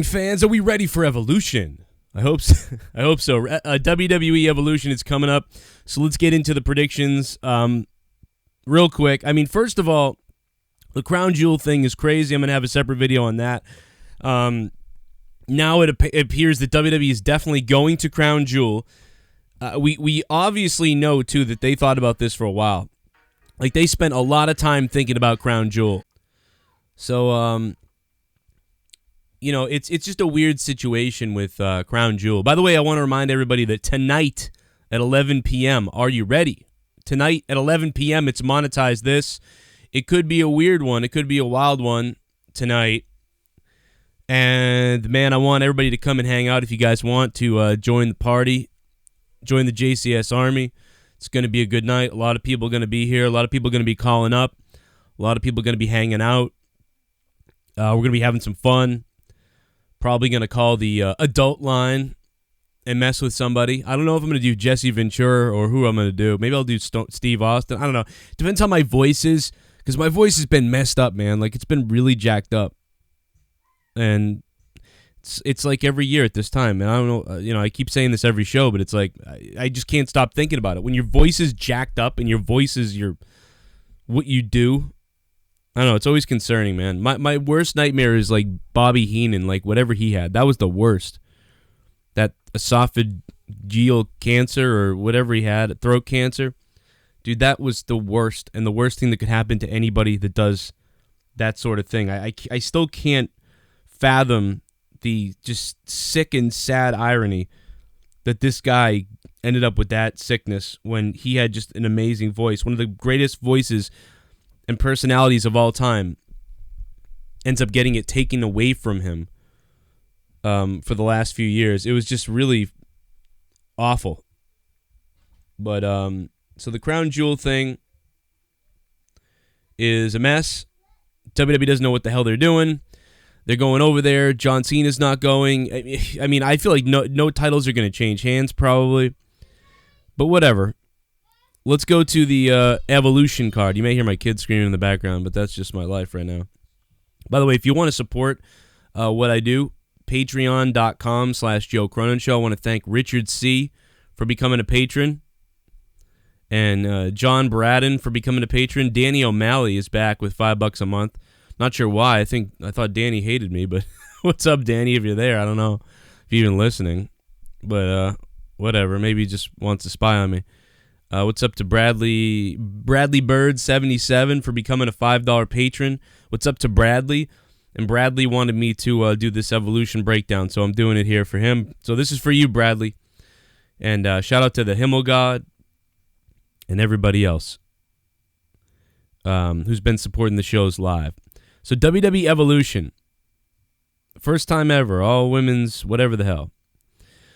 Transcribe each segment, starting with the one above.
Fans, are we ready for Evolution? I hope so. I hope so. WWE Evolution is coming up, so let's get into the predictions real quick. I mean, first of all, the Crown Jewel thing is crazy. I'm going to have a separate video on that. Now it appears that WWE is definitely going to Crown Jewel. We obviously know, too, that they thought about this for a while. Like, they spent a lot of time thinking about Crown Jewel. So, you know, it's just a weird situation with Crown Jewel. By the way, I want to remind everybody that tonight at 11 p.m., are you ready? Tonight at 11 p.m., it's Monetize This. It could be a weird one. It could be a wild one tonight. And, man, I want everybody to come and hang out if you guys want to join the party, join the JCS Army. It's going to be a good night. A lot of people are going to be here. A lot of people are going to be calling up. A lot of people are going to be hanging out. We're going to be having some fun. Probably going to call the adult line and mess with somebody. I don't know if I'm going to do Jesse Ventura or who I'm going to do. Maybe I'll do Steve Austin. I don't know. Depends how my voice is, because my voice has been messed up, man. Like, it's been really jacked up. And it's like every year at this time. And I don't know, you know, I keep saying this every show, but it's like I just can't stop thinking about it. When your voice is jacked up and your voice is what you do, I don't know, it's always concerning, man. My worst nightmare is like Bobby Heenan, like whatever he had. That was the worst. That esophageal cancer or whatever he had, throat cancer. Dude, that was the worst, and the worst thing that could happen to anybody that does that sort of thing. I still can't fathom the just sick and sad irony that this guy ended up with that sickness when he had just an amazing voice. One of the greatest voices and personalities of all time ends up getting it taken away from him for the last few years. It was just really awful. But so the Crown Jewel thing is a mess. WWE doesn't know what the hell they're doing. They're going over there. John Cena's not going. I mean, I feel like no titles are going to change hands probably. But whatever. Let's go to the Evolution card. You may hear my kids screaming in the background, but that's just my life right now. By the way, if you want to support what I do, patreon.com/Joe Cronin Show. I want to thank Richard C. for becoming a patron. And John Braden for becoming a patron. Danny O'Malley is back with $5 a month. Not sure why. I thought Danny hated me, but what's up, Danny, if you're there? I don't know if you're even listening. But whatever. Maybe he just wants to spy on me. What's up to Bradley Bird 77 for becoming a $5 patron? What's up to Bradley? And Bradley wanted me to do this Evolution breakdown, so I'm doing it here for him. So this is for you, Bradley. And shout out to the Himmel God and everybody else who's been supporting the shows live. So WWE Evolution, first time ever, all women's, whatever the hell.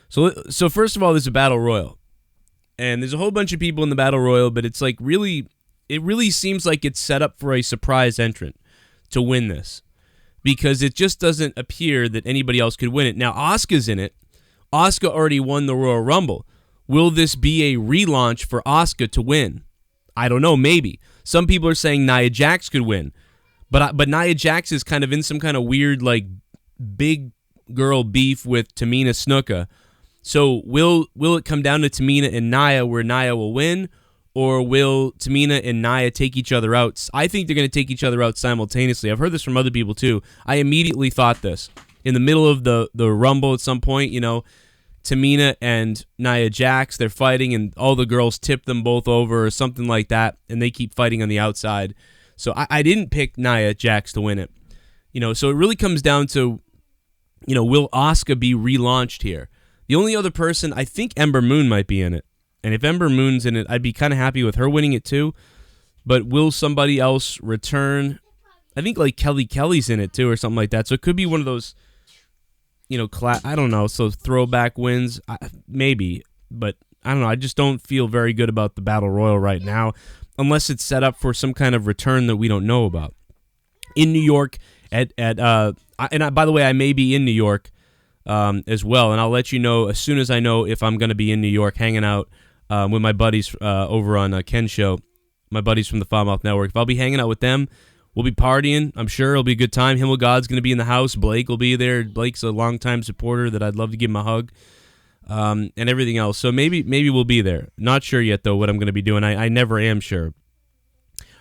So first of all, there's a battle royal, and there's a whole bunch of people in the battle royal, but it's like it really seems like it's set up for a surprise entrant to win this, because it just doesn't appear that anybody else could win it. Now Asuka's in it. Asuka already won the Royal Rumble. Will this be a relaunch for Asuka to win? I don't know. Maybe. Some people are saying Nia Jax could win. But Nia Jax is kind of in some kind of weird, like, big girl beef with Tamina Snuka. So will it come down to Tamina and Nia where Nia will win? Or will Tamina and Nia take each other out? I think they're going to take each other out simultaneously. I've heard this from other people, too. I immediately thought this. In the middle of the Rumble at some point, you know, Tamina and Nia Jax, they're fighting, and all the girls tip them both over or something like that, and they keep fighting on the outside. So I didn't pick Nia Jax to win it. You know, so it really comes down to, you know, will Asuka be relaunched here? The only other person, I think Ember Moon might be in it. And if Ember Moon's in it, I'd be kind of happy with her winning it too. But will somebody else return? I think like Kelly's in it too or something like that. So it could be one of those, you know, I don't know, so throwback wins. Maybe. But I don't know. I just don't feel very good about the Battle Royal right now, unless it's set up for some kind of return that we don't know about. In New York, by the way, I may be in New York as well, and I'll let you know as soon as I know if I'm going to be in New York hanging out with my buddies over on Ken's show, my buddies from the Foulmouth Network. If I'll be hanging out with them, We'll be partying. I'm sure it'll be a good time. Himmel God's going to be in the house. Blake will be there. Blake's a longtime supporter that I'd love to give him a hug, and everything else. So maybe we'll be there. Not sure yet, though, what I'm going to be doing. I never am sure.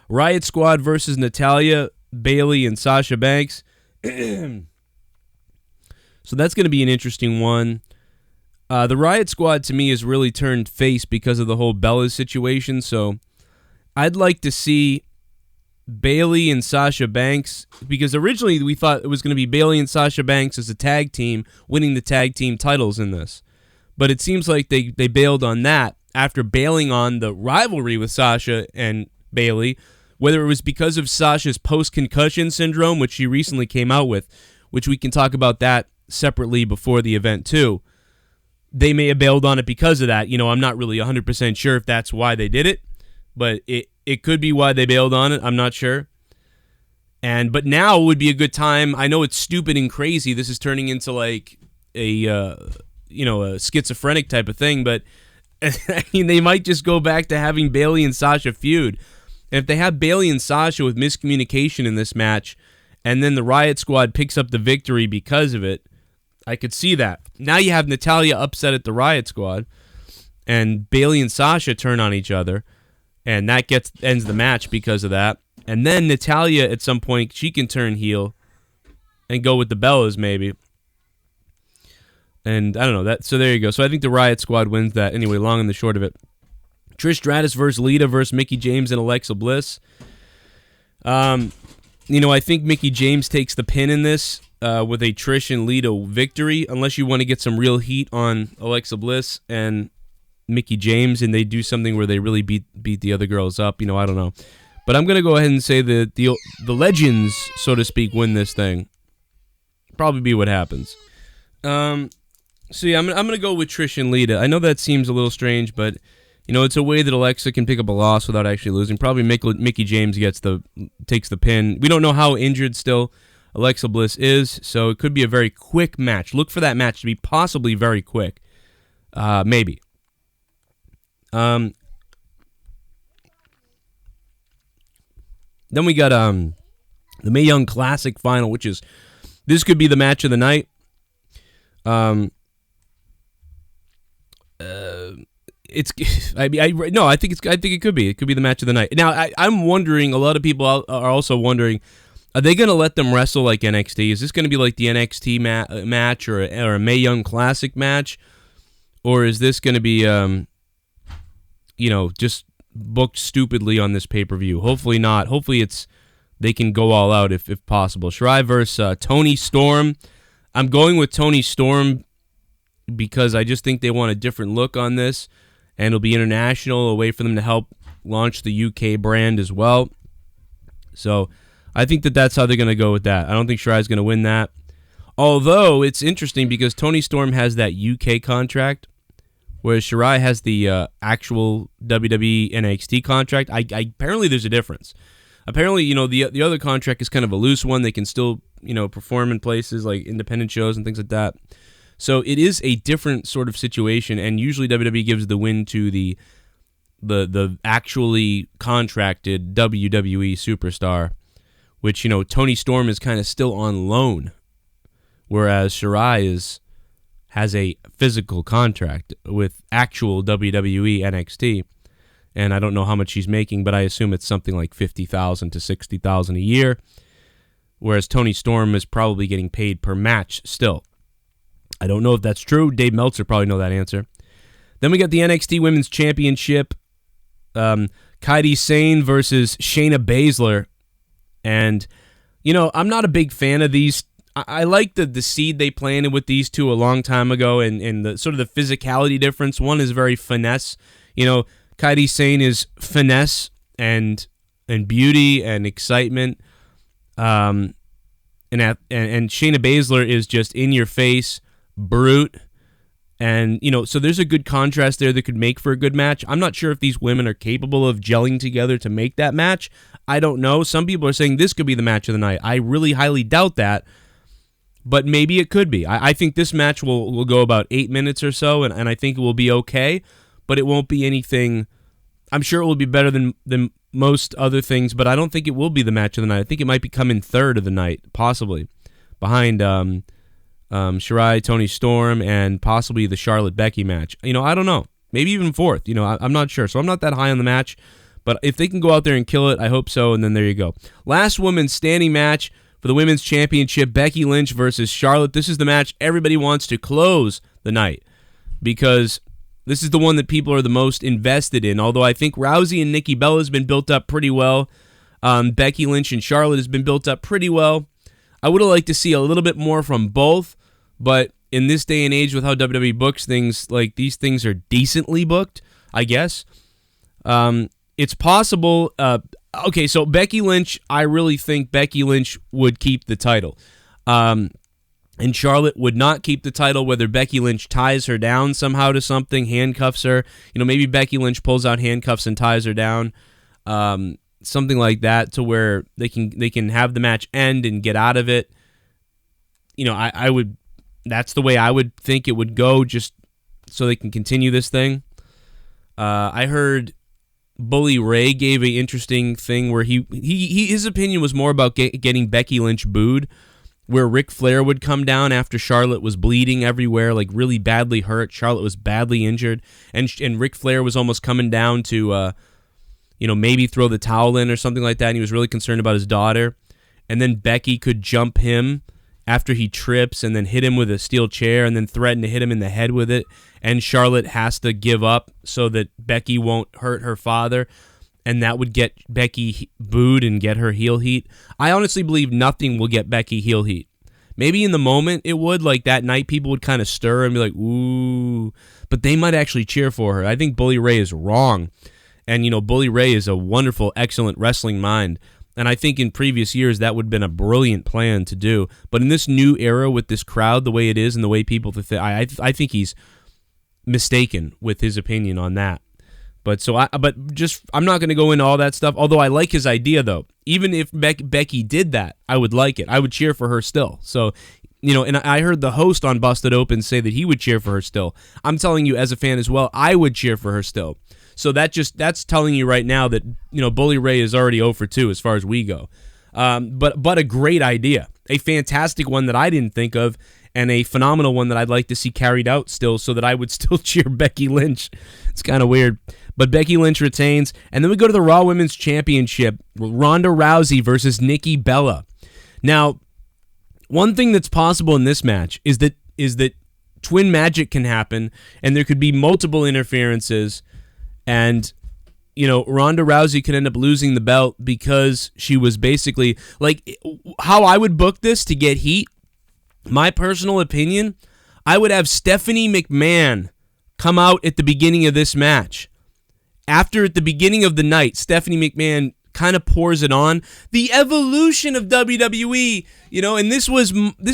Riot Squad versus Natalya, Bayley, and Sasha Banks. So that's going to be an interesting one. The Riot Squad, to me, has really turned face because of the whole Bella's situation. So I'd like to see Bayley and Sasha Banks, because originally we thought it was going to be Bayley and Sasha Banks as a tag team winning the tag team titles in this. But it seems like they bailed on that after bailing on the rivalry with Sasha and Bayley, whether it was because of Sasha's post-concussion syndrome, which she recently came out with, which we can talk about that separately before the event too. They may have bailed on it because of that. I'm not really 100% sure if that's why they did it, but it could be why they bailed on it. I'm not sure. But now would be a good time. I know it's stupid and crazy. This is turning into like a schizophrenic type of thing, but I mean, they might just go back to having Bayley and Sasha feud. And if they have Bayley and Sasha with miscommunication in this match, and then the Riot Squad picks up the victory because of it, I could see that. Now you have Natalya upset at the Riot Squad, and Bayley and Sasha turn on each other, and that ends the match because of that. And then Natalya, at some point, she can turn heel and go with the Bellas, maybe. And I don't know that. So there you go. So I think the Riot Squad wins that. Anyway, long and the short of it. Trish Stratus versus Lita versus Mickie James and Alexa Bliss. I think Mickie James takes the pin in this with a Trish and Lita victory, unless you want to get some real heat on Alexa Bliss and Mickie James, and they do something where they really beat the other girls up. I don't know. But I'm going to go ahead and say that the legends, so to speak, win this thing. Probably be what happens. So yeah, I'm going to go with Trish and Lita. I know that seems a little strange, but it's a way that Alexa can pick up a loss without actually losing. Probably Mickie James takes the pin. We don't know how injured still Alexa Bliss is, so it could be a very quick match. Look for that match to be possibly very quick. Maybe. Then we got the Mae Young Classic final, this could be the match of the night. I think it could be. It could be the match of the night. Now, I'm wondering, a lot of people are also wondering, are they going to let them wrestle like NXT? Is this going to be like the NXT match or a Mae Young Classic match? Or is this going to be, just booked stupidly on this pay-per-view? Hopefully not. Hopefully they can go all out if possible. Shirai versus Toni Storm. I'm going with Toni Storm because I just think they want a different look on this, and it'll be international, a way for them to help launch the UK brand as well. So I think that's how they're going to go with that. I don't think Shirai's going to win that. Although it's interesting because Toni Storm has that UK contract, whereas Shirai has the actual WWE NXT contract. Apparently there's a difference. Apparently, the other contract is kind of a loose one. They can still, perform in places like independent shows and things like that. So it is a different sort of situation, and usually WWE gives the win to the actually contracted WWE superstar, which, Toni Storm is kind of still on loan, whereas Shirai has a physical contract with actual WWE NXT, and I don't know how much she's making, but I assume it's something like $50,000 to $60,000 a year, whereas Toni Storm is probably getting paid per match still. I don't know if that's true. Dave Meltzer probably know that answer. Then we got the NXT Women's Championship. Kairi Sane versus Shayna Baszler. And, I'm not a big fan of these. I like the seed they planted with these two a long time ago, and the sort of the physicality difference. One is very finesse. Kairi Sane is finesse and beauty and excitement. And Shayna Baszler is just in your face, brute, and so there's a good contrast there that could make for a good match. I'm not sure if these women are capable of gelling together to make that match. I don't know. Some people are saying this could be the match of the night. I really highly doubt that, but maybe it could be. I think this match will go about 8 minutes or so, and I think it will be okay, but it won't be anything. I'm sure it will be better than most other things, but I don't think it will be the match of the night. I think it might be coming third of the night, possibly, behind Shirai, Toni Storm, and possibly the Charlotte-Becky match. I don't know. Maybe even fourth. I'm not sure. So I'm not that high on the match, but if they can go out there and kill it, I hope so, and then there you go. Last women's standing match for the Women's Championship, Becky Lynch versus Charlotte. This is the match everybody wants to close the night because this is the one that people are the most invested in, although I think Rousey and Nikki Bella has been built up pretty well. Becky Lynch and Charlotte has been built up pretty well. I would have liked to see a little bit more from both, but in this day and age with how WWE books things, like these things are decently booked, I guess. It's possible. Okay, so Becky Lynch, I really think Becky Lynch would keep the title. And Charlotte would not keep the title, whether Becky Lynch ties her down somehow to something, handcuffs her. Maybe Becky Lynch pulls out handcuffs and ties her down. Something like that to where they can have the match end and get out of it. I would. That's the way I would think it would go, just so they can continue this thing. I heard Bully Ray gave an interesting thing where his opinion was more about getting Becky Lynch booed, where Ric Flair would come down after Charlotte was bleeding everywhere, like really badly hurt. Charlotte was badly injured, and Ric Flair was almost coming down to, maybe throw the towel in or something like that, and he was really concerned about his daughter. And then Becky could jump him after he trips and then hit him with a steel chair and then threaten to hit him in the head with it, and Charlotte has to give up so that Becky won't hurt her father, and that would get Becky booed and get her heel heat. I honestly believe nothing will get Becky heel heat. Maybe in the moment it would, like that night people would kind of stir and be like, ooh, but they might actually cheer for her. I think Bully Ray is wrong, and Bully Ray is a wonderful, excellent wrestling mind. And I think in previous years that would have been a brilliant plan to do. But in this new era with this crowd, the way it is and the way people think, I think he's mistaken with his opinion on that. But I'm not going to go into all that stuff. Although I like his idea, though. Even if Becky did that, I would like it. I would cheer for her still. So, and I heard the host on Busted Open say that he would cheer for her still. I'm telling you as a fan as well, I would cheer for her still. So that's telling you right now that Bully Ray is already 0 for 2 as far as we go. But a great idea, a fantastic one that I didn't think of, and a phenomenal one that I'd like to see carried out still, so that I would still cheer Becky Lynch. It's kind of weird, but Becky Lynch retains, and then we go to the Raw Women's Championship: Ronda Rousey versus Nikki Bella. Now, one thing that's possible in this match is that twin magic can happen, and there could be multiple interferences. And, Ronda Rousey could end up losing the belt because she was basically, like, how I would book this to get heat, my personal opinion, I would have Stephanie McMahon come out at the beginning of this match. After, at the beginning of the night, Stephanie McMahon kind of pours it on. The evolution of WWE, and this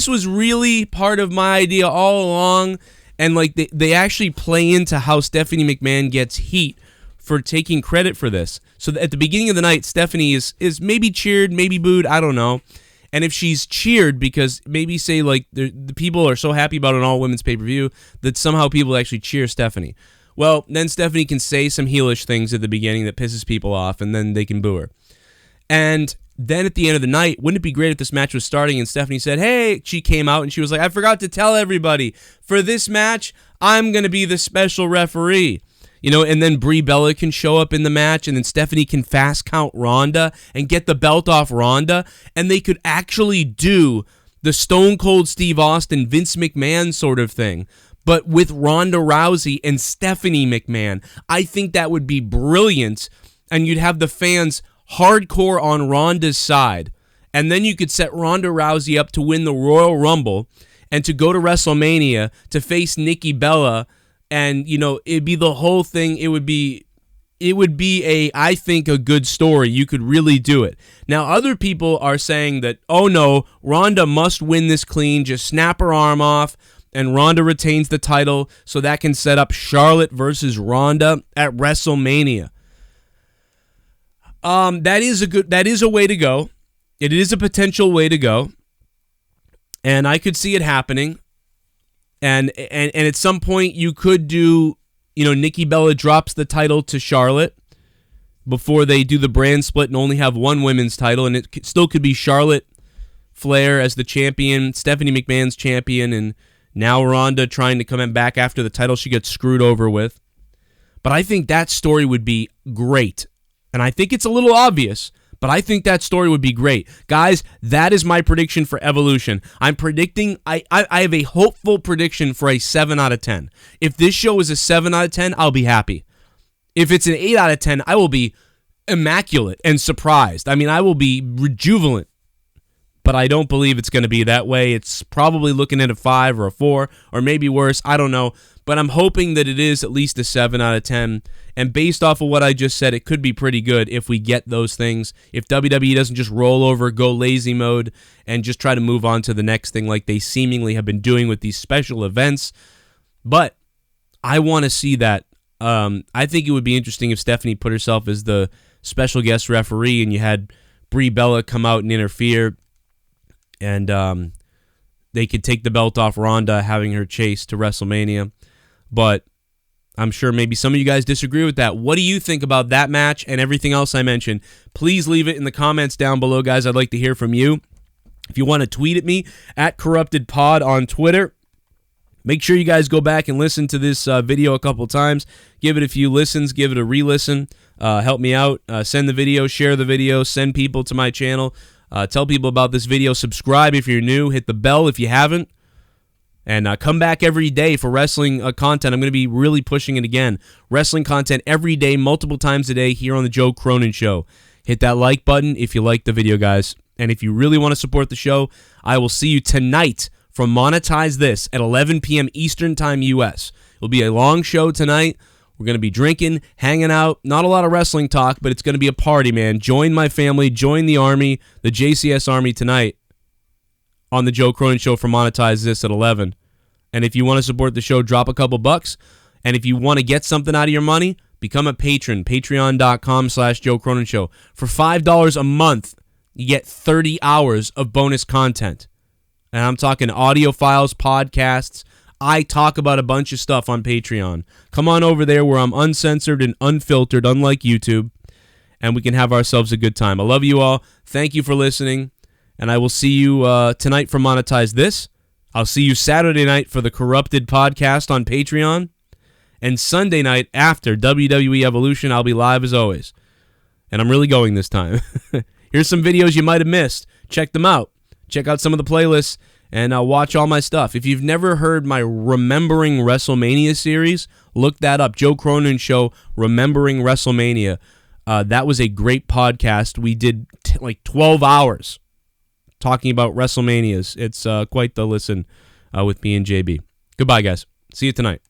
was really part of my idea all along. And like they actually play into how Stephanie McMahon gets heat for taking credit for this. So at the beginning of the night, Stephanie is maybe cheered, maybe booed, I don't know. And if she's cheered because maybe say like the people are so happy about an all-women's pay-per-view that somehow people actually cheer Stephanie. Well, then Stephanie can say some heelish things at the beginning that pisses people off, and then they can boo her. And then at the end of the night, wouldn't it be great if this match was starting and Stephanie said, hey, she came out and she was like, I forgot to tell everybody, for this match, I'm going to be the special referee. And then Brie Bella can show up in the match, and then Stephanie can fast count Ronda and get the belt off Ronda, and they could actually do the Stone Cold Steve Austin, Vince McMahon sort of thing, but with Ronda Rousey and Stephanie McMahon. I think that would be brilliant, and you'd have the fans hardcore on Ronda's side, and then you could set Ronda Rousey up to win the Royal Rumble and to go to WrestleMania to face Nikki Bella, and it'd be the whole thing. It would be I think a good story. You could really do it. Now other people are saying that, oh no, Ronda must win this clean, just snap her arm off and Ronda retains the title, so that can set up Charlotte versus Ronda at WrestleMania. That is a way to go. It is a potential way to go. And I could see it happening. And at some point you could do, Nikki Bella drops the title to Charlotte, before they do the brand split and only have one women's title, and it still could be Charlotte Flair as the champion, Stephanie McMahon's champion, and now Ronda trying to come back after the title she gets screwed over with. But I think that story would be great. And I think it's a little obvious, but I think that story would be great. Guys, that is my prediction for Evolution. I'm predicting, I have a hopeful prediction for a 7 out of 10. If this show is a 7 out of 10, I'll be happy. If it's an 8 out of 10, I will be immaculate and surprised. I mean, I will be rejuvelant. But I don't believe it's going to be that way. It's probably looking at a 5 or a 4 or maybe worse. I don't know. But I'm hoping that it is at least a 7 out of 10. And based off of what I just said, it could be pretty good if we get those things. If WWE doesn't just roll over, go lazy mode, and just try to move on to the next thing like they seemingly have been doing with these special events. But I want to see that. I think it would be interesting if Stephanie put herself as the special guest referee and you had Brie Bella come out and interfere. And they could take the belt off Ronda, having her chase to WrestleMania. But I'm sure maybe some of you guys disagree with that. What do you think about that match and everything else I mentioned? Please leave it in the comments down below, guys. I'd like to hear from you. If you want to tweet at me, at CorruptedPod on Twitter. Make sure you guys go back and listen to this video a couple times. Give it a few listens. Give it a re-listen. Help me out. Send the video. Share the video. Send people to my channel. Tell people about this video. Subscribe if you're new. Hit the bell if you haven't. And come back every day for wrestling content. I'm going to be really pushing it again. Wrestling content every day, multiple times a day here on the Joe Cronin Show. Hit that like button if you like the video, guys. And if you really want to support the show, I will see you tonight from Monetize This at 11 p.m. Eastern Time U.S. It'll be a long show tonight. We're going to be drinking, hanging out, not a lot of wrestling talk, but it's going to be a party, man. Join my family, join the Army, the JCS Army tonight on the Joe Cronin Show for Monetize This at 11. And if you want to support the show, drop a couple bucks. And if you want to get something out of your money, become a patron, patreon.com/Joe Cronin Show. For $5 a month, you get 30 hours of bonus content. And I'm talking audio files, podcasts. I talk about a bunch of stuff on Patreon. Come on over there where I'm uncensored and unfiltered, unlike YouTube, and we can have ourselves a good time. I love you all. Thank you for listening, and I will see you tonight for Monetize This. I'll see you Saturday night for the Corrupted podcast on Patreon, and Sunday night after WWE Evolution, I'll be live as always, and I'm really going this time. Here's some videos you might have missed. Check them out. Check out some of the playlists. And watch all my stuff. If you've never heard my Remembering WrestleMania series, look that up. Joe Cronin Show, Remembering WrestleMania. That was a great podcast. We did like 12 hours talking about WrestleManias. It's quite the listen with me and JB. Goodbye, guys. See you tonight.